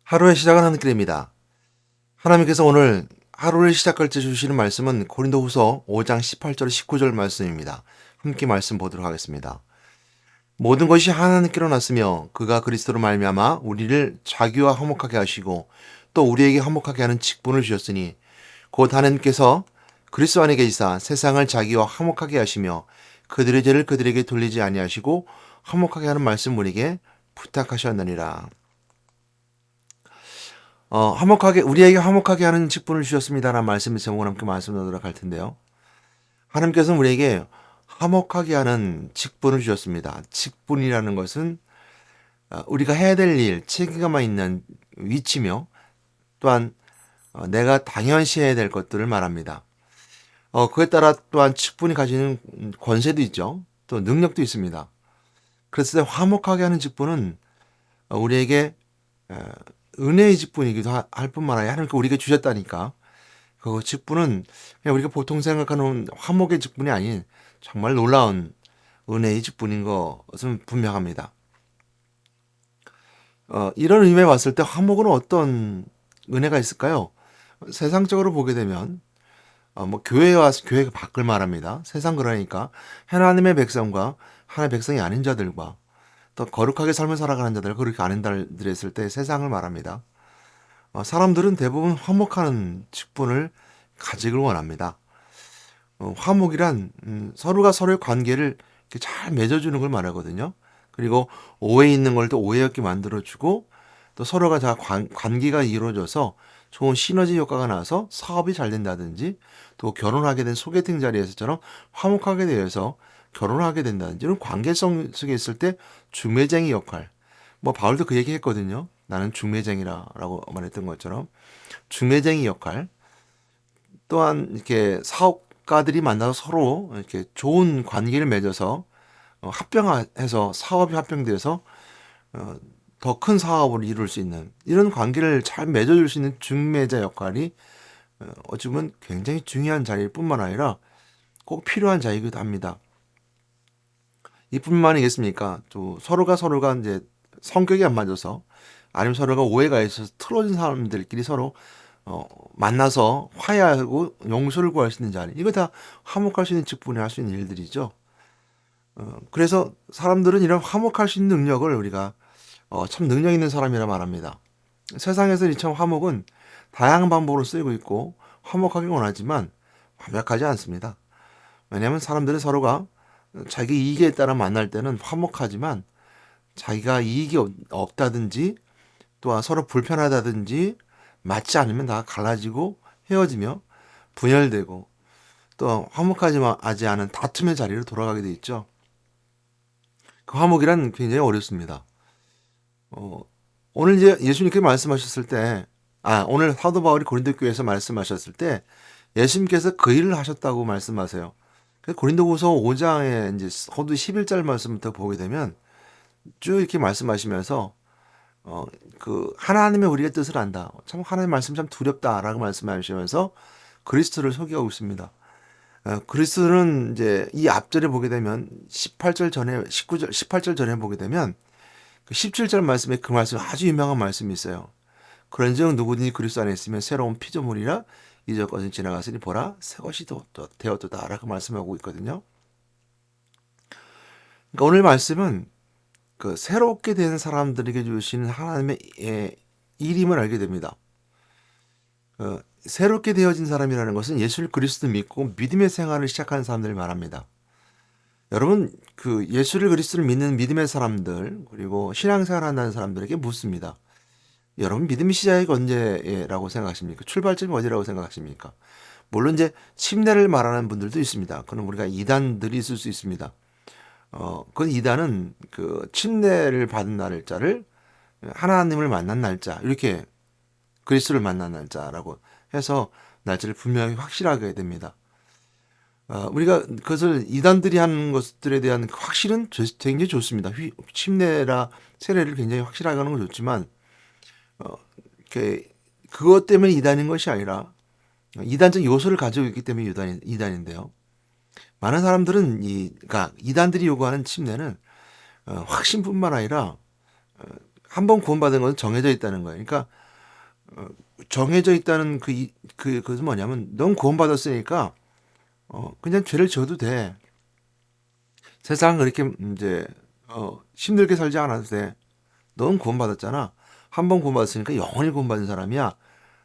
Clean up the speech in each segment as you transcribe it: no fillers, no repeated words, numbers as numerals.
하루의 시작은 하늘길입니다. 하나님께서 오늘 하루를 시작할 때 주시는 말씀은 고린도후서 5장 18절 19절 말씀입니다. 함께 말씀 보도록 하겠습니다. 모든 것이 하나님께로 났으며 그가 그리스도로 말미암아 우리를 자기와 화목하게 하시고 또 우리에게 화목하게 하는 직분을 주셨으니 곧 하나님께서 그리스도 안에 계시사 세상을 자기와 화목하게 하시며 그들의 죄를 그들에게 돌리지 아니하시고 화목하게 하는 말씀 우리에게 부탁하셨느니라. 우리에게 화목하게 하는 직분을 주셨습니다라는 말씀의 제목을 함께 말씀 나누도록 할 텐데요. 하나님께서는 우리에게 화목하게 하는 직분을 주셨습니다. 직분이라는 것은 우리가 해야 될 일, 책임감 있는 위치며 또한 내가 당연시해야 될 것들을 말합니다. 그에 따라 또한 직분이 가지는 권세도 있죠. 또 능력도 있습니다. 그래서 화목하게 하는 직분은 우리에게 은혜의 직분이기도 할 뿐만 아니라 하나님께 우리에게 주셨다니까. 그 직분은 그냥 우리가 보통 생각하는 화목의 직분이 아닌 정말 놀라운 은혜의 직분인 것은 분명합니다. 이런 의미에 봤을 때 화목은 어떤 은혜가 있을까요? 세상적으로 보게 되면 교회가 밖을 말합니다. 세상 그러니까 하나님의 백성과 하나님의 백성이 아닌 자들과 또 거룩하게 삶을 살아가는 자들, 그렇게 아닌 자들이 있을 때 세상을 말합니다. 사람들은 대부분 화목하는 직분을 가지길 원합니다. 화목이란 서로가 서로의 관계를 이렇게 잘 맺어주는 걸 말하거든요. 그리고 오해 있는 걸 또 오해 없게 만들어주고 또 서로가 다 관계가 이루어져서 좋은 시너지 효과가 나서 사업이 잘 된다든지 또 결혼하게 된 소개팅 자리에서처럼 화목하게 되어서 결혼하게 된다든지 이런 관계성 속에 있을 때 중매쟁이 역할. 바울도 그 얘기 했거든요. 나는 중매쟁이라고 말했던 것처럼 중매쟁이 역할. 또한 이렇게 사업가들이 만나서 서로 이렇게 좋은 관계를 맺어서 합병해서 사업이 합병돼서 더 큰 사업을 이룰 수 있는 이런 관계를 잘 맺어줄 수 있는 중매자 역할이 어찌 보면 굉장히 중요한 자리일 뿐만 아니라 꼭 필요한 자리이기도 합니다. 이뿐만 아니겠습니까? 또 서로가 이제 성격이 안 맞아서 아니면 서로가 오해가 있어서 틀어진 사람들끼리 서로 만나서 화해하고 용서를 구할 수 있는 자리. 이거 다 화목할 수 있는 직분이 할 수 있는 일들이죠. 그래서 사람들은 이런 화목할 수 있는 능력을 우리가 참 능력 있는 사람이라 말합니다. 세상에서 이 참 화목은 다양한 방법으로 쓰이고 있고 화목하기 원하지만 완벽하지 않습니다. 왜냐하면 사람들은 서로가 자기 이익에 따라 만날 때는 화목하지만 자기가 이익이 없다든지 또한 서로 불편하다든지 맞지 않으면 다 갈라지고 헤어지며 분열되고 또 화목하지 않은 다툼의 자리로 돌아가게 돼 있죠. 그 화목이란 굉장히 어렵습니다. 어, 오늘 이제 예수님께 말씀하셨을 때, 오늘 사도 바울이 고린도 교회에서 말씀하셨을 때 예수님께서 그 일을 하셨다고 말씀하세요. 고린도후서 5장에 이제 서두 11절 말씀부터 보게 되면 쭉 이렇게 말씀하시면서 하나님의 우리의 뜻을 안다. 참 하나님의 말씀 참 두렵다라고 말씀하시면서 그리스도를 소개하고 있습니다. 그리스도는 이제 이 앞절에 보게 되면 18절 전에 19절 18절 전에 보게 되면 그 17절 말씀에 그 말씀 아주 유명한 말씀이 있어요. 그런즉 누구든지 그리스도 안에 있으면 새로운 피조물이라 이전 것은 지나갔으니 보라 새 것이 되었도다라고 말씀하고 있거든요. 그러니까 오늘 말씀은 그 새롭게 된 사람들에게 주시는 하나님의 일임을 알게 됩니다. 새롭게 되어진 사람이라는 것은 예수 그리스도 믿고 믿음의 생활을 시작하는 사람들을 말합니다. 여러분 그 예수를 그리스도를 믿는 믿음의 사람들 그리고 신앙생활 한다는 사람들에게 묻습니다. 여러분 믿음의 시작이 언제라고 생각하십니까? 출발점이 어디라고 생각하십니까? 물론 이제 침례를 말하는 분들도 있습니다. 그럼 우리가 이단들이 있을 수 있습니다. 그 이단은 그 침례를 받은 날짜를 하나님을 만난 날짜 이렇게 그리스도를 만난 날짜라고 해서 날짜를 분명히 확실하게 됩니다. 우리가 그것을 이단들이 하는 것들에 대한 그 확실은 굉장히 좋습니다. 침례라 세례를 굉장히 확실하게 하는 건 좋지만 그것 때문에 이단인 것이 아니라 이단적 요소를 가지고 있기 때문에 이단인데요. 많은 사람들은 그러니까 이단들이 요구하는 침례는 확신뿐만 아니라 한 번 구원받은 건 정해져 있다는 거예요. 그러니까 어, 정해져 있다는 그것은 뭐냐면 넌 구원받았으니까 그냥 죄를 지어도 돼. 세상 그렇게 이제 힘들게 살지 않아도 돼. 넌 구원받았잖아. 한 번 구원받았으니까 영원히 구원받은 사람이야.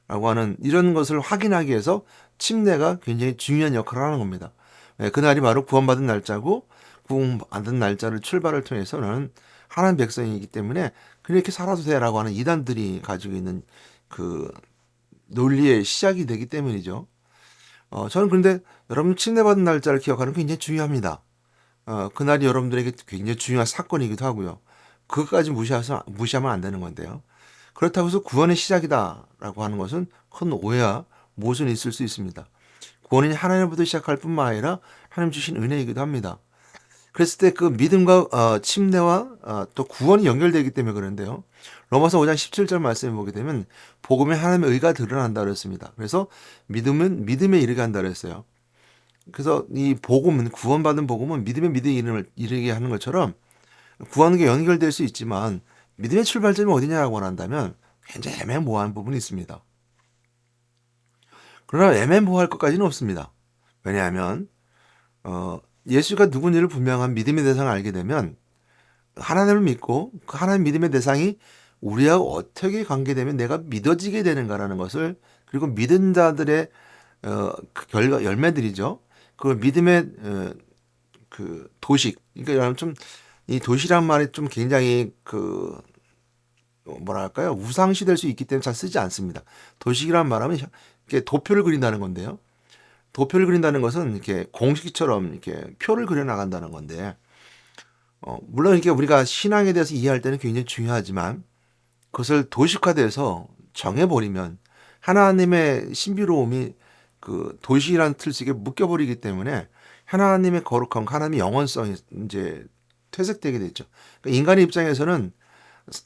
라고 하는 이런 것을 확인하기 위해서 침례가 굉장히 중요한 역할을 하는 겁니다. 예, 그날이 바로 구원받은 날짜고 구원받은 날짜를 출발을 통해서 나는 하나님 백성이기 때문에 그렇게 살아도 돼라고 하는 이단들이 가지고 있는 그 논리의 시작이 되기 때문이죠. 저는 그런데 여러분 침례받은 날짜를 기억하는 게 굉장히 중요합니다. 그날이 여러분들에게 굉장히 중요한 사건이기도 하고요. 그것까지 무시하면 안 되는 건데요. 그렇다고 해서 구원의 시작이다라고 하는 것은 큰 오해와 모순이 있을 수 있습니다. 구원이 하나님부터 시작할 뿐만 아니라 하나님 주신 은혜이기도 합니다. 그랬을 때 그 믿음과 침례와 또 구원이 연결되기 때문에 그런데요. 로마서 5장 17절 말씀을 보게 되면 복음에 하나님의 의가 드러난다 그랬습니다. 그래서 믿음은 믿음에 이르게 한다 그랬어요. 그래서 이 복음은 구원받은 복음은 믿음의 이름을 이르게 하는 것처럼 구원과 연결될 수 있지만 믿음의 출발점이 어디냐라고 한다면 굉장히 애매모호한 부분이 있습니다. 그러나 애매모호할 것까지는 없습니다. 왜냐하면 예수가 누군지를 분명한 믿음의 대상을 알게 되면 하나님을 믿고 그 하나님 믿음의 대상이 우리하고 어떻게 관계되면 내가 믿어지게 되는가라는 것을 그리고 믿은 자들의 그 결과 열매들이죠. 그 믿음의 그 도식. 그러니까 여러분 좀 이 도시란 말이 좀 굉장히 그 뭐랄까요 우상시 될 수 있기 때문에 잘 쓰지 않습니다. 도식이란 말하면 이렇게 도표를 그린다는 건데요. 도표를 그린다는 것은 이렇게 공식처럼 이렇게 표를 그려 나간다는 건데 물론 이렇게 우리가 신앙에 대해서 이해할 때는 굉장히 중요하지만 그것을 도식화돼서 정해버리면 하나님의 신비로움이 그 도시라는 틀 속에 묶여버리기 때문에 하나님의 거룩함, 하나님의 영원성이 이제 퇴색되게 되죠. 그러니까 인간의 입장에서는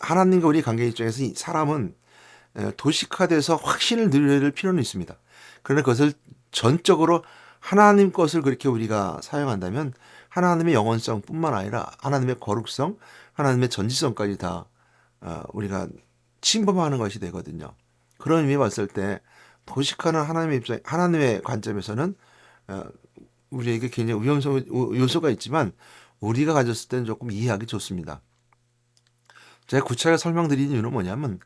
하나님과 우리 관계 입장에서 이 사람은 도식화돼서 확신을 누릴 필요는 있습니다. 그러나 그것을 전적으로 하나님 것을 그렇게 우리가 사용한다면 하나님의 영원성뿐만 아니라 하나님의 거룩성, 하나님의 전지성까지 다 우리가 침범하는 것이 되거든요. 그런 의미에 봤을 때 도식화는 하나님의 관점에서는 우리에게 굉장히 위험성 요소가 있지만 우리가 가졌을 때는 조금 이해하기 좋습니다. 제가 구체하게 설명드리는 이유는 뭐냐면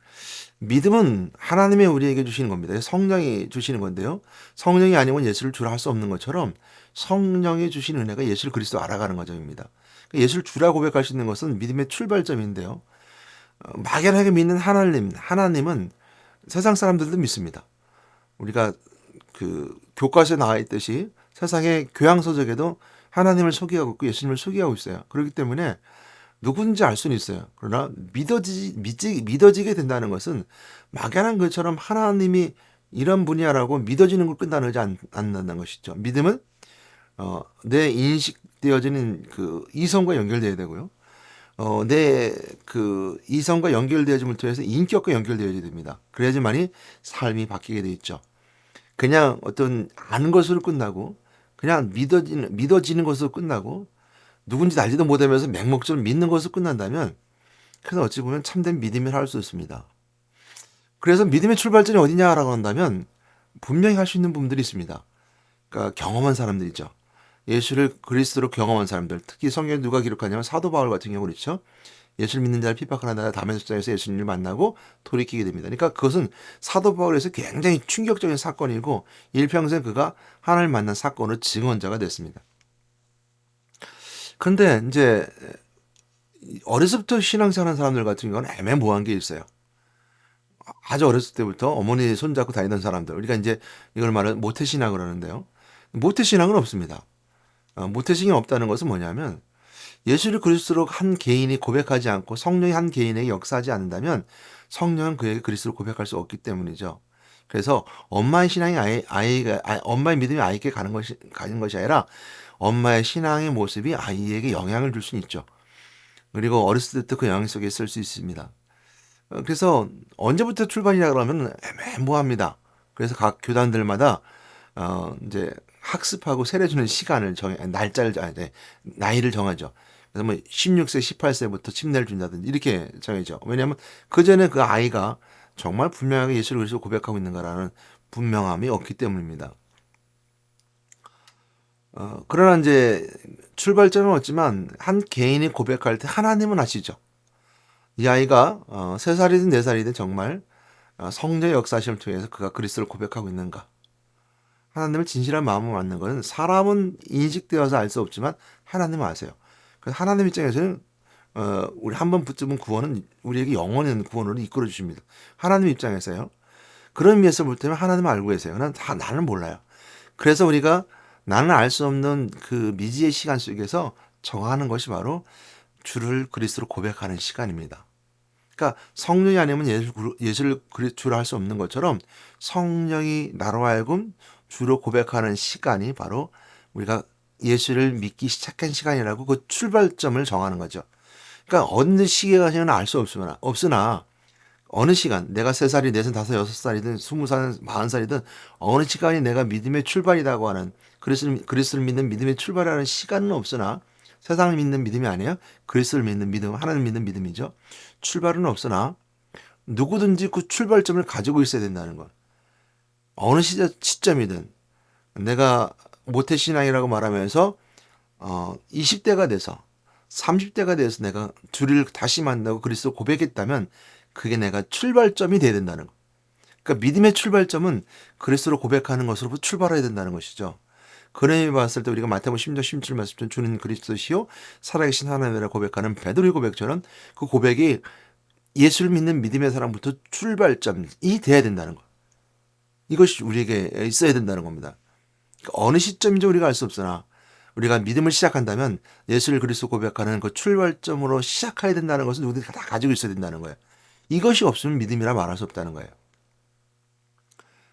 믿음은 하나님이 우리에게 주시는 겁니다. 성령이 주시는 건데요. 성령이 아니면 예수를 주라 할 수 없는 것처럼 성령이 주신 은혜가 예수를 그리스도 알아가는 과정입니다. 예수를 주라 고백할 수 있는 것은 믿음의 출발점인데요. 막연하게 믿는 하나님은 세상 사람들도 믿습니다. 우리가 그 교과서에 나와 있듯이 세상의 교양서적에도 하나님을 소개하고 있고 예수님을 소개하고 있어요. 그렇기 때문에 누군지 알 수는 있어요. 그러나 믿어지게 된다는 것은 막연한 것처럼 하나님이 이런 분이야라고 믿어지는 걸 끝나지 않는다는 것이죠. 믿음은 내 인식되어지는 그 이성과 연결되어야 되고요. 내 그 이성과 연결되어짐을 통해서 인격과 연결되어야 됩니다. 그래야지만이 삶이 바뀌게 돼 있죠. 그냥 어떤 아는 것으로 끝나고 그냥 믿어지는 것으로 끝나고 누군지 알지도 못하면서 맹목적으로 믿는 것으로 끝난다면 그래서 어찌 보면 참된 믿음이라 할 수 있습니다. 그래서 믿음의 출발점이 어디냐라고 한다면 분명히 할 수 있는 부분들이 있습니다. 그러니까 경험한 사람들이죠. 예수를 그리스도로 경험한 사람들, 특히 성경에 누가 기록하냐면 사도 바울 같은 경우 그렇죠. 예수를 믿는 자를 핍박하는 자 다메섹에서 예수님을 만나고 돌이키게 됩니다. 그러니까 그것은 사도 바울에서 굉장히 충격적인 사건이고 일평생 그가 하나님을 만난 사건으로 증언자가 됐습니다. 근데 이제 어려서부터 신앙생활하는 사람들 같은 경우는 애매모호한 게 있어요. 아주 어렸을 때부터 어머니 손잡고 다니던 사람들. 우리가 이제 이걸 말하면 모태신앙을 하는데요. 모태신앙은 없습니다. 모태신앙이 없다는 것은 뭐냐면 예수를 그리스도로 한 개인이 고백하지 않고 성령이 한 개인에게 역사하지 않는다면 성령은 그에게 그리스도를 고백할 수 없기 때문이죠. 그래서 엄마의 신앙이 엄마의 믿음이 아이에게 가는 것이 아니라 엄마의 신앙의 모습이 아이에게 영향을 줄 수는 있죠. 그리고 어렸을 때부터 그 영향 속에 있을 수 있습니다. 그래서 언제부터 출발이냐 그러면 애매모호합니다. 그래서 각 교단들마다 이제 학습하고 세례주는 시간을 나이를 정하죠. 그래서 뭐 16세, 18세부터 침례를 준다든지 이렇게 정해져. 왜냐하면 그 전에 그 아이가 정말 분명하게 예수를 그리스도 고백하고 있는가라는 분명함이 없기 때문입니다. 그러나 이제 출발점은 없지만 한 개인이 고백할 때 하나님은 아시죠. 이 아이가 3살이든 4살이든 정말 성령의 역사심을 통해서 그가 그리스도를 고백하고 있는가. 하나님을 진실한 마음으로 맞는 것은 사람은 인식되어서 알 수 없지만 하나님은 아세요. 그래서 하나님 입장에서는 우리 한 번 붙잡은 구원은 우리에게 영원한 구원으로 이끌어 주십니다. 하나님 입장에서요. 그런 의미에서 볼 때는 하나님은 알고 계세요. 나는 몰라요. 그래서 우리가 나는 알 수 없는 그 미지의 시간 속에서 정하는 것이 바로 주를 그리스도로 고백하는 시간입니다. 그러니까 성령이 아니면 예수를 주로 할 수 없는 것처럼 성령이 나로 하여금 주로 고백하는 시간이 바로 우리가 예수를 믿기 시작한 시간이라고 그 출발점을 정하는 거죠. 그러니까 어느 시기가 알 수 없으나 어느 시간 내가 3살이 4살, 5살, 6살이든 20살, 40살이든 어느 시간이 내가 믿음의 출발이라고 하는 그리스도를 믿는 믿음의 출발이라는 시간은 없으나 세상을 믿는 믿음이 아니에요. 그리스도를 믿는 믿음, 하나님 믿는 믿음이죠. 출발은 없으나 누구든지 그 출발점을 가지고 있어야 된다는 것. 어느 시점이든 내가 모태신앙이라고 말하면서 20대가 돼서 30대가 돼서 내가 주를 다시 만나고 그리스도 고백했다면 그게 내가 출발점이 돼야 된다는 거. 그러니까 믿음의 출발점은 그리스도로 고백하는 것으로부터 출발해야 된다는 것이죠. 그런 의미 봤을 때 우리가 마태복음 10장 17 말씀처럼 주는 그리스도시요 살아계신 하나님이라 고백하는 베드로의 고백처럼 그 고백이 예수를 믿는 믿음의 사람부터 출발점이 돼야 된다는 것. 이것이 우리에게 있어야 된다는 겁니다. 그러니까 어느 시점인지 우리가 알 수 없으나 우리가 믿음을 시작한다면 예수를 그리스도 고백하는 그 출발점으로 시작해야 된다는 것은 누구든지 다 가지고 있어야 된다는 거예요. 이것이 없으면 믿음이라 말할 수 없다는 거예요.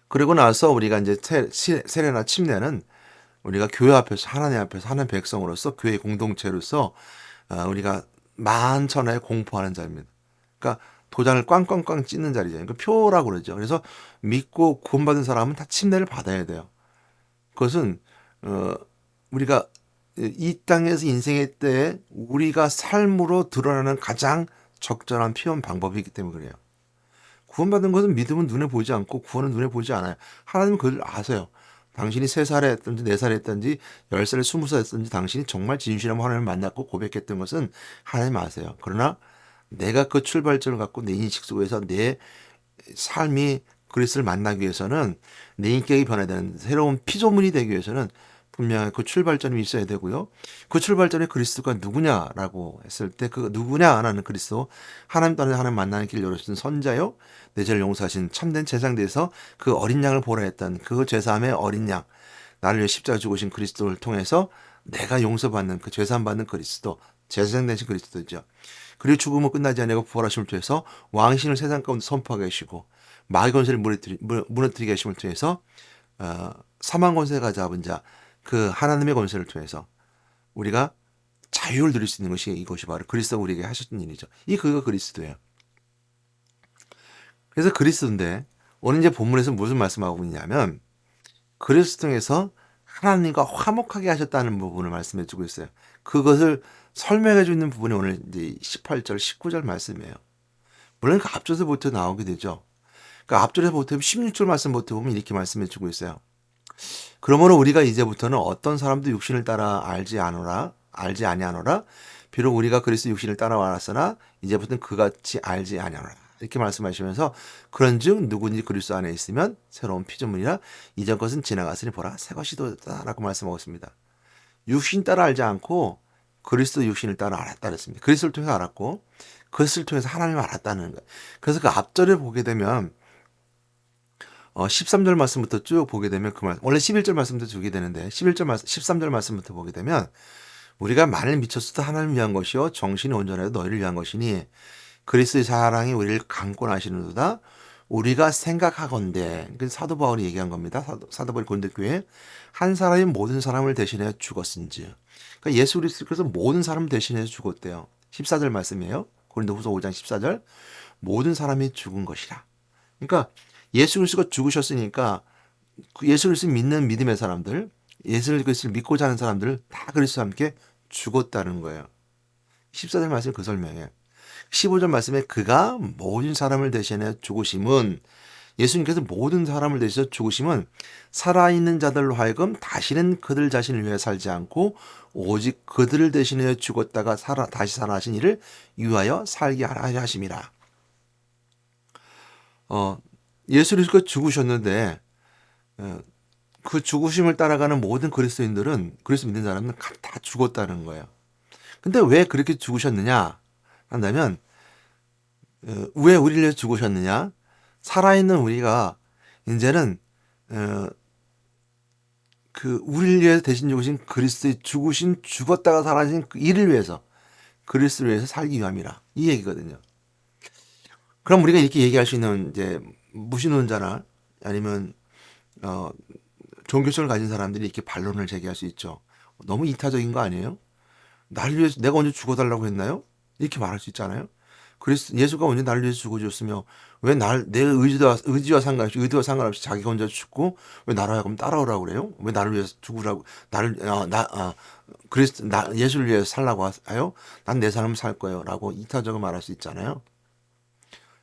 그리고 나서 우리가 이제 세례나 침례는 우리가 교회 앞에서 하나님 백성으로서 교회 공동체로서 우리가 만천하에 공포하는 자입니다. 그러니까 도장을 꽝꽝꽝 찍는 자리죠. 그러니까 표라고 그러죠. 그래서 믿고 구원받은 사람은 다 침례를 받아야 돼요. 그것은 우리가 이 땅에서 인생의 때에 우리가 삶으로 드러나는 가장 적절한 표현 방법이기 때문에 그래요. 구원받은 것은 믿음은 눈에 보이지 않고 구원은 눈에 보이지 않아요. 하나님은 그걸 아세요. 당신이 3살에 했든지 4살에 했든지 10살에 20살에 했든지 당신이 정말 진실한 하나님을 만났고 고백했던 것은 하나님 아세요. 그러나 내가 그 출발점을 갖고 내 인식 속에서 내 삶이 그리스도를 만나기 위해서는 내 인격이 변해야 되는 새로운 피조물이 되기 위해서는 분명히 그 출발점이 있어야 되고요. 그 출발점에 그리스도가 누구냐라고 했을 때 그 누구냐라는 그리스도 하나님 따라 하나님 만나는 길 열어주신 선자요. 내 죄를 용서하신 참된 제상대에서 그 어린 양을 보라 했던 그 죄사함의 어린 양 나를 위해 십자가 죽으신 그리스도를 통해서 내가 용서받는 그 죄사함 받는 그리스도 제사장되신 그리스도죠. 그리고 죽음은 끝나지 아니하고 부활하심을 통해서 왕신을 세상 가운데 선포하게 하시고 마귀 권세를 무너뜨리게 하심을 통해서 사망 권세가 잡은 자 그 하나님의 권세를 통해서 우리가 자유를 누릴 수 있는 것이 이것이 바로 그리스도가 우리에게 하셨던 일이죠. 그가 그리스도예요. 그래서 그리스도인데 오늘 이제 본문에서 무슨 말씀하고 있냐면 그리스도 통해서 하나님과 화목하게 하셨다는 부분을 말씀해 주고 있어요. 그것을 설명해 주는 부분이 오늘 이제 18절, 19절 말씀이에요. 물론 그 앞절에서부터 나오게 되죠. 그 앞절에서부터 16절 말씀부터 보면 이렇게 말씀해 주고 있어요. 그러므로 우리가 이제부터는 어떤 사람도 육신을 따라 알지 아니하노라. 비록 우리가 그리스도 육신을 따라왔으나 이제부터는 그같이 알지 아니하노라. 이렇게 말씀하시면서 그런즉 누구든지 그리스도 안에 있으면 새로운 피조물이라 이전 것은 지나갔으니 보라 새 것이 되었다라고 말씀하고 있습니다. 육신 따라 알지 않고 그리스도 육신을 따라 알았다 그랬습니다. 그리스도를 통해서 알았고 그리스도를 통해서 하나님을 알았다는 거예요. 그래서 그 앞절을 보게 되면 13절 말씀부터 쭉 보게 되면 원래 11절 말씀부터 보게 되는데 13절 말씀부터 보게 되면 우리가 만일 미쳤어도 하나님을 위한 것이요 정신이 온전해도 너희를 위한 것이니 그리스도의 사랑이 우리를 강권하시는도다. 우리가 생각하건대 사도 바울이 얘기한 겁니다. 사도 바울이 고린도교회 한 사람이 모든 사람을 대신해 죽었은지 그러니까 예수 그리스도께서 모든 사람을 대신해 죽었대요. 14절 말씀이에요. 고린도후서 5장 14절 모든 사람이 죽은 것이라. 그러니까 예수 그리스도가 죽으셨으니까 예수 그리스도를 믿는 믿음의 사람들 예수 그리스도를 믿고자 하는 사람들 다 그리스도와 함께 죽었다는 거예요. 14절 말씀이 그 설명이에요. 15절 말씀에 그가 모든 사람을 대신해 죽으심은, 예수님께서 모든 사람을 대신해 죽으심은 살아있는 자들로 하여금 다시는 그들 자신을 위해 살지 않고 오직 그들을 대신해 죽었다가 다시 살아나신 이를 위하여 살게 하려 하심이라. 예수님께서 죽으셨는데 그 죽으심을 따라가는 모든 그리스도인들은, 그리스도 믿는 사람은 다 죽었다는 거예요. 근데 왜 그렇게 죽으셨느냐 한다면, 왜 우리를 위해 죽으셨느냐? 살아있는 우리가 이제는 그 우리를 위해 대신 죽으신 그리스도의 죽었다가 살아나신 그 이를 위해서, 그리스도를 위해서 살기 위함이라, 이 얘기거든요. 그럼 우리가 이렇게 얘기할 수 있는 이제 무신론자나 아니면 종교성을 가진 사람들이 이렇게 반론을 제기할 수 있죠. 너무 이타적인 거 아니에요? 나를 위해서 내가 언제 죽어달라고 했나요? 이렇게 말할 수 있잖아요. 예수가 언제 나를 위해서 죽어줬으며 왜 내 의지와 상관없이 자기가 혼자 죽고 왜 나로 하여금 따라오라고 그래요? 왜 나를 위해서 죽으라고, 예수를 위해서 살라고 하요? 난 내 삶을 살 거예요라고 이타적으로 말할 수 있잖아요.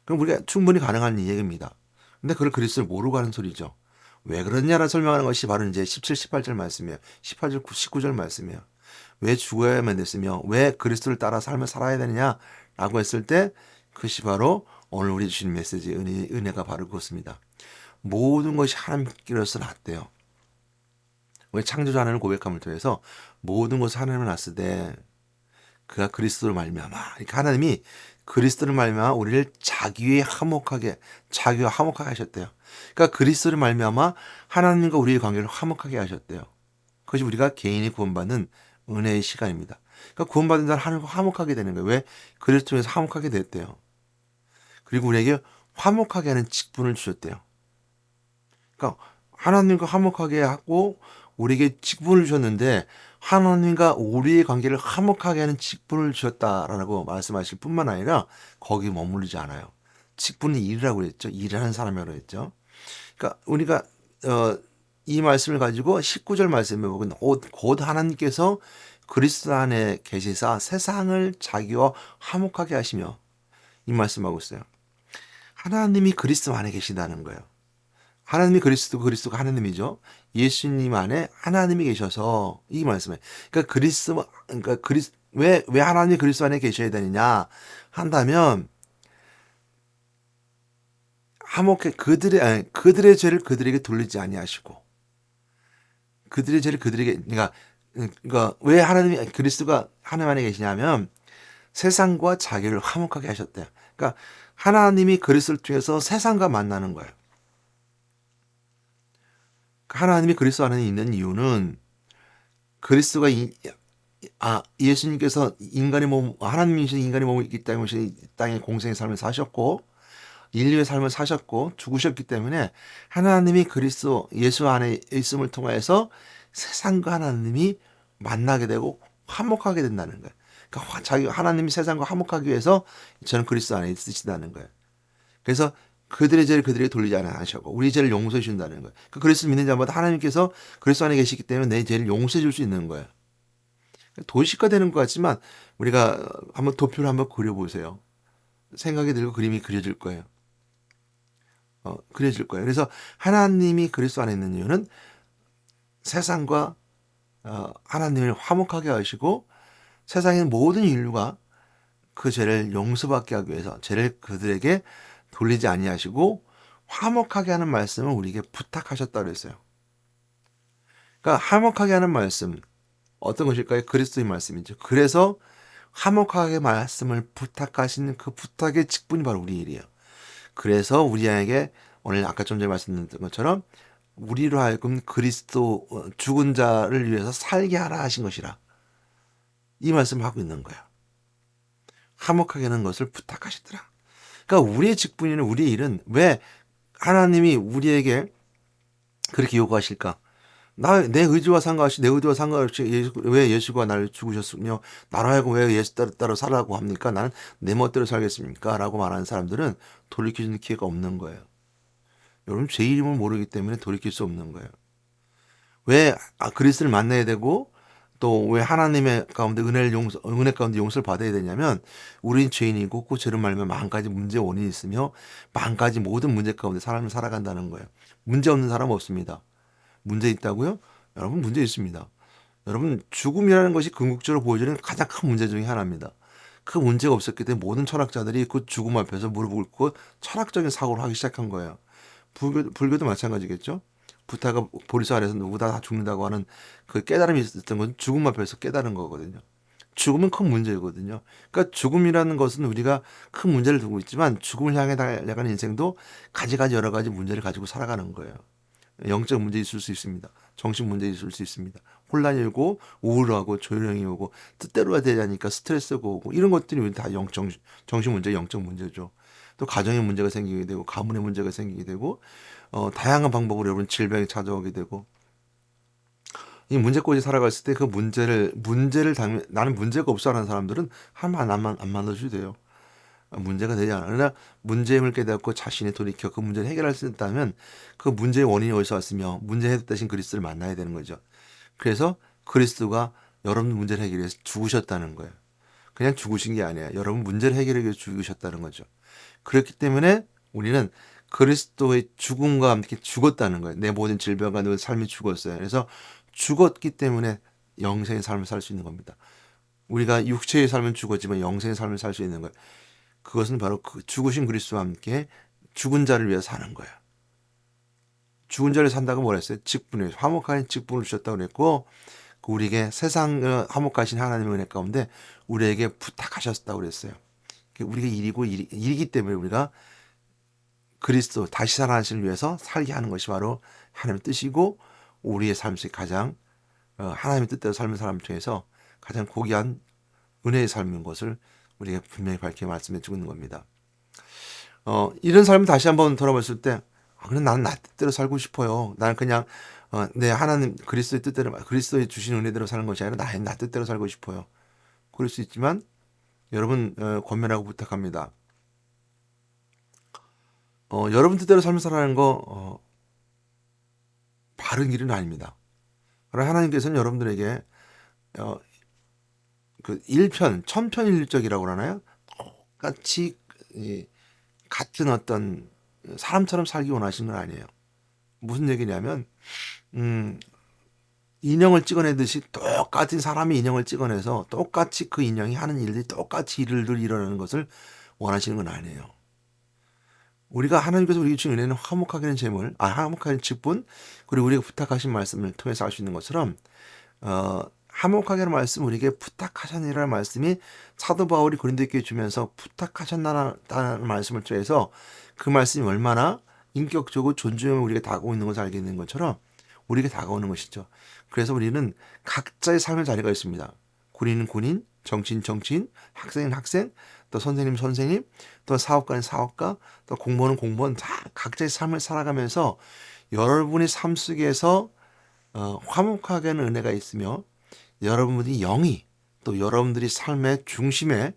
그럼 우리가 충분히 가능한 얘기입니다. 근데 그걸 그리스도를 모르고 하는 소리죠. 왜 그러냐를 설명하는 것이 바로 이제 17, 18절 말씀이에요. 18절, 19절 말씀이에요. 왜 죽어야만 됐으며 왜 그리스도를 따라 삶을 살아야 되느냐라고 했을 때, 그것이 바로 오늘 우리 주신 메시지, 은혜가 바로 그렇습니다. 모든 것이 하나님께로서 났대요. 우리 창조주 하나님을 고백함을 통해서 모든 것을 하나님을 났으되 그가 그리스도를 말미암아, 그러니까 하나님이 그리스도를 말미암아 우리를 자기와 화목하게 하셨대요. 그러니까 그리스도를 말미암아 하나님과 우리의 관계를 화목하게 하셨대요. 그것이 우리가 개인이 구원받는 은혜의 시간입니다. 그러니까 구원받은 자는 하나님과 화목하게 되는 거예요. 왜? 그리스도 통해서 화목하게 됐대요. 그리고 우리에게 화목하게 하는 직분을 주셨대요. 그러니까 하나님과 화목하게 하고 우리에게 직분을 주셨는데, 하나님과 우리의 관계를 화목하게 하는 직분을 주셨다라고 말씀하실 뿐만 아니라 거기 머무르지 않아요. 직분은 일이라고 그랬죠. 일하는 사람이라고 그랬죠. 그러니까 우리가 이 말씀을 가지고 19절 말씀에 보면 곧 하나님께서 그리스도 안에 계시사 세상을 자기와 화목하게 하시며, 이 말씀하고 있어요. 하나님이 그리스도 안에 계신다는 거예요. 하나님이 그리스도가 하나님이죠. 예수님 안에 하나님이 계셔서 이 말씀에, 왜 하나님이 그리스도 안에 계셔야 되느냐 한다면, 화목해 그들의 죄를 그들에게 돌리지 아니하시고, 그들의 죄를 그들에게, 그러니까 왜 하나님이 그리스도가 하나님 안에 계시냐면 세상과 자기를 화목하게 하셨대요. 그러니까 하나님이 그리스도를 통해서 세상과 만나는 거예요. 하나님이 그리스도 안에 있는 이유는, 그리스도가 예수님께서 하나님이신 인간의 몸을 입기 때문에 이 땅에 공생의 삶을 사셨고 인류의 삶을 사셨고 죽으셨기 때문에, 하나님이 그리스도 예수 안에 있음을 통해서 세상과 하나님이 만나게 되고 화목하게 된다는 거예요. 그러니까 하나님이 세상과 화목하기 위해서 저는 그리스도 안에 있으시다는 거예요. 그래서 그들의 죄를 그들에게 돌리지 않으시고 우리 죄를 용서해 준다는 거예요. 그리스도 믿는 자마다 하나님께서 그리스도 안에 계시기 때문에 내 죄를 용서해 줄 수 있는 거예요. 도식화되는 것 같지만 우리가 한번 도표를 한번 그려보세요. 생각이 들고 그림이 그려질 거예요. 그려질 거예요. 그래서 하나님이 그리스도 안에 있는 이유는 세상과 하나님을 화목하게 하시고 세상의 모든 인류가 그 죄를 용서받게 하기 위해서 죄를 그들에게 돌리지 아니하시고 화목하게 하는 말씀을 우리에게 부탁하셨다고 그랬어요. 그러니까 화목하게 하는 말씀, 어떤 것일까요? 그리스도의 말씀이죠. 그래서 화목하게 말씀을 부탁하신 그 부탁의 직분이 바로 우리 일이에요. 그래서 우리에게 오늘 아까 좀 전에 말씀드린 것처럼 우리로 하여금 그리스도 죽은 자를 위해서 살게 하라 하신 것이라, 이 말씀을 하고 있는 거예요. 화목하게 하는 것을 부탁하시더라. 그러니까 우리의 직분이나 우리의 일은, 왜 하나님이 우리에게 그렇게 요구하실까? 내 의지와 상관없이 왜 예수가 나를 죽으셨으며 나로 하여금 왜 예수 따라 살라고 합니까? 나는 내 멋대로 살겠습니까? 라고 말하는 사람들은 돌이킬 수 있는 기회가 없는 거예요. 여러분, 제 이름을 모르기 때문에 돌이킬 수 없는 거예요. 왜 그리스도를 만나야 되고 또 왜 하나님의 가운데 은혜 가운데 용서를 받아야 되냐면 우린 죄인이고 그 죄를 말면 만 가지 문제 원인이 있으며 만 가지 모든 문제 가운데 사람을 살아간다는 거예요. 문제 없는 사람 없습니다. 문제 있다고요? 여러분 문제 있습니다. 여러분 죽음이라는 것이 궁극적으로 보여주는 가장 큰 문제 중에 하나입니다. 그 문제가 없었기 때문에 모든 철학자들이 그 죽음 앞에서 무릎을 꿇고 철학적인 사고를 하기 시작한 거예요. 불교도 마찬가지겠죠. 부타가 보리수 아래서 누구다 다 죽는다고 하는 그 깨달음이 있었던 건 죽음 앞에서 깨달은 거거든요. 죽음은 큰 문제거든요. 그러니까 죽음이라는 것은 우리가 큰 문제를 두고 있지만 죽음을 향해 달려가는 인생도 가지가지 여러 가지 문제를 가지고 살아가는 거예요. 영적 문제 있을 수 있습니다. 정신 문제 있을 수 있습니다. 혼란이 오고 우울하고 조용히 오고 뜻대로 해야 되니까 스트레스가 오고 이런 것들이 다 정신 문제, 영적 문제죠. 또 가정의 문제가 생기게 되고 가문의 문제가 생기게 되고 다양한 방법으로 여러분 질병이 찾아오게 되고 이 문제까지 살아갔을 때 그 문제를 나는 문제가 없어 하는 사람들은 한만 안 만나줘도 돼요. 문제가 되지 않아. 그러나 문제임을 깨닫고 자신이 돌이켜 그 문제를 해결할 수 있다면 그 문제의 원인이 어디서 왔으며 문제 해결 대신 그리스도를 만나야 되는 거죠. 그래서 그리스도가 여러분 문제를 해결해 위해서 죽으셨다는 거예요. 그냥 죽으신 게 아니에요. 여러분 문제를 해결하기 위해서 죽으셨다는 거죠. 그렇기 때문에 우리는 그리스도의 죽음과 함께 죽었다는 거예요. 내 모든 질병과 내 삶이 죽었어요. 그래서 죽었기 때문에 영생의 삶을 살 수 있는 겁니다. 우리가 육체의 삶은 죽었지만 영생의 삶을 살 수 있는 거예요. 그것은 바로 그 죽으신 그리스도와 함께 죽은 자를 위해 사는 거예요. 죽은 자를 산다고 뭐라 했어요? 직분이에요. 화목하신 직분을 주셨다고 그랬고 우리에게 세상을 화목하신 하나님의 은혜 가운데 우리에게 부탁하셨다고 그랬어요. 우리가 일이기 때문에 우리가 그리스도 다시 살아나시를 위해서 살게 하는 것이 바로 하나님의 뜻이고 우리의 삶 속에 가장 하나님의 뜻대로 삶을 사람 중에서 가장 고귀한 은혜의 삶인 것을 우리가 분명히 밝게 말씀해 주고 있는 겁니다. 이런 삶을 다시 한번 돌아봤을 때 그래 나는 나 뜻대로 살고 싶어요. 나는 그냥 내 하나님 그리스도의 뜻대로 그리스도의 주신 은혜대로 사는 것이 아니라 나 뜻대로 살고 싶어요. 그럴 수 있지만 여러분 권면하고 부탁합니다. 여러분 뜻대로 삶을 살아가는 거 바른 길은 아닙니다. 그러나 하나님께서는 여러분들에게 그 천편일적이라고 그러나요? 똑같이 같은 어떤 사람처럼 살기 원하시는 건 아니에요. 무슨 얘기냐면 인형을 찍어내듯이 똑같은 사람이 인형을 찍어내서 똑같이 그 인형이 하는 일들이 똑같이 일을 일어나는 것을 원하시는 건 아니에요. 우리가 하나님께서 우리에게 주신 은혜는 화목하게 는 재물, 화목하게 직분, 그리고 우리가 부탁하신 말씀을 통해서 할 수 있는 것처럼 화목하게 하는 말씀 우리에게 부탁하셨느라는 말씀이 사도 바울이 고린도교회에 주면서 부탁하셨다는 말씀을 통해서 그 말씀이 얼마나 인격적으로 존중하며 우리가 다가오고 있는 것을 알게 되는 것처럼 우리에게 다가오는 것이죠. 그래서 우리는 각자의 삶의 자리가 있습니다. 군인은 군인, 정치인 정치인, 학생은 학생, 또 선생님 선생님, 또 사업가는 사업가, 또 공무원은 공무원, 다 각자의 삶을 살아가면서 여러분의 삶 속에서 화목하게 하는 은혜가 있으며 여러분들이 영이 또 여러분들이 삶의 중심에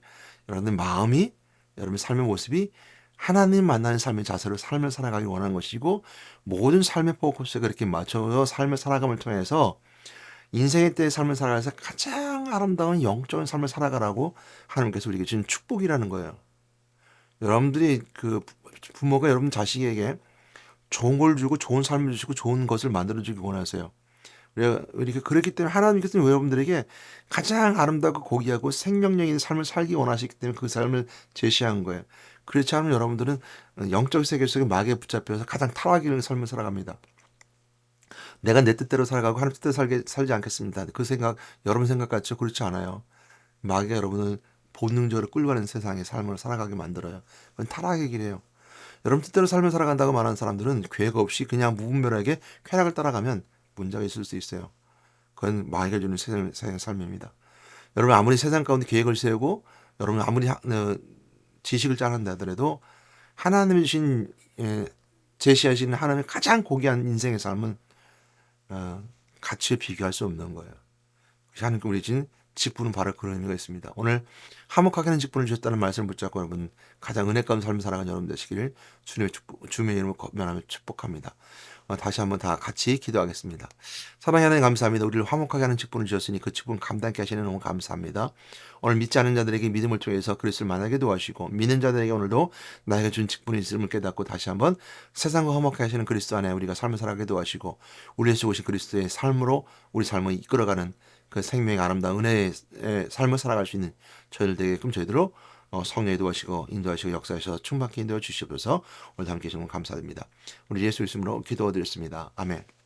여러분의 마음이 여러분의 삶의 모습이 하나님 만나는 삶의 자세로 삶을 살아가기 원하는 것이고 모든 삶의 포커스에 그렇게 맞춰서 삶을 살아감을 통해서 인생의 때의 삶을 살아가면서 가장 아름다운 영적인 삶을 살아가라고 하나님께서 우리에게 주는 축복이라는 거예요. 여러분들이 그 부모가 여러분 자식에게 좋은 걸 주고 좋은 삶을 주시고 좋은 것을 만들어주기 원하세요. 이렇게 그렇기 때문에 하나님께서는 여러분들에게 가장 아름답고 고귀하고 생명력 있는 삶을 살기 원하시기 때문에 그 삶을 제시한 거예요. 그렇지 않으면 여러분들은 영적 세계 속에 마귀에 붙잡혀서 가장 타락적인 삶을 살아갑니다. 내가 내 뜻대로 살아가고 하나님 뜻대로 살지 않겠습니다. 그 생각 여러분 생각 같죠? 그렇지 않아요. 마귀가 여러분을 본능적으로 끌고가는 세상의 삶을 살아가게 만들어요. 그건 타락의 길이에요. 여러분 뜻대로 삶을 살아간다고 말하는 사람들은 계획 없이 그냥 무분별하게 쾌락을 따라가면 문제가 있을 수 있어요. 그건 마귀가 주는 세상의 삶입니다. 여러분 아무리 세상 가운데 계획을 세우고 여러분 아무리 지식을 짜는다 하더라도 하나님이 주신 제시하시는 하나님의 가장 고귀한 인생의 삶은 가치에 비교할 수 없는 거예요. 하나님께 우리 주신 직분은 바로 그런 의미가 있습니다. 오늘 화목하게 하는 직분을 주셨다는 말씀을 붙잡고 여러분 가장 은혜 가운데 삶을 살아가는 여러분 되시기를 주님의 이름으로 권면하며 축복합니다. 다시 한번 다 같이 기도하겠습니다. 사랑하는 하나님 감사합니다. 우리를 화목하게 하는 직분을 주셨으니 그 직분 감당케 하시는 너무 감사합니다. 오늘 믿지 않는 자들에게 믿음을 통해서 그리스도를 만나게 도와주시고 믿는 자들에게 오늘도 나에게 준 직분이 있음을 깨닫고 다시 한번 세상과 화목하게 하시는 그리스도 안에 우리가 삶을 살아가게 도와주시고 우리에서 오신 그리스도의 삶으로 우리 삶을 이끌어가는 그 생명의 아름다운 은혜의 삶을 살아갈 수 있는 저희들 되게끔 저희들로 성령이 도와주시고 인도하시고 역사하셔서 충만히 인도해 주시옵소서. 오늘 함께 해주신 것 감사드립니다. 우리 예수 이름으로 기도드렸습니다. 아멘.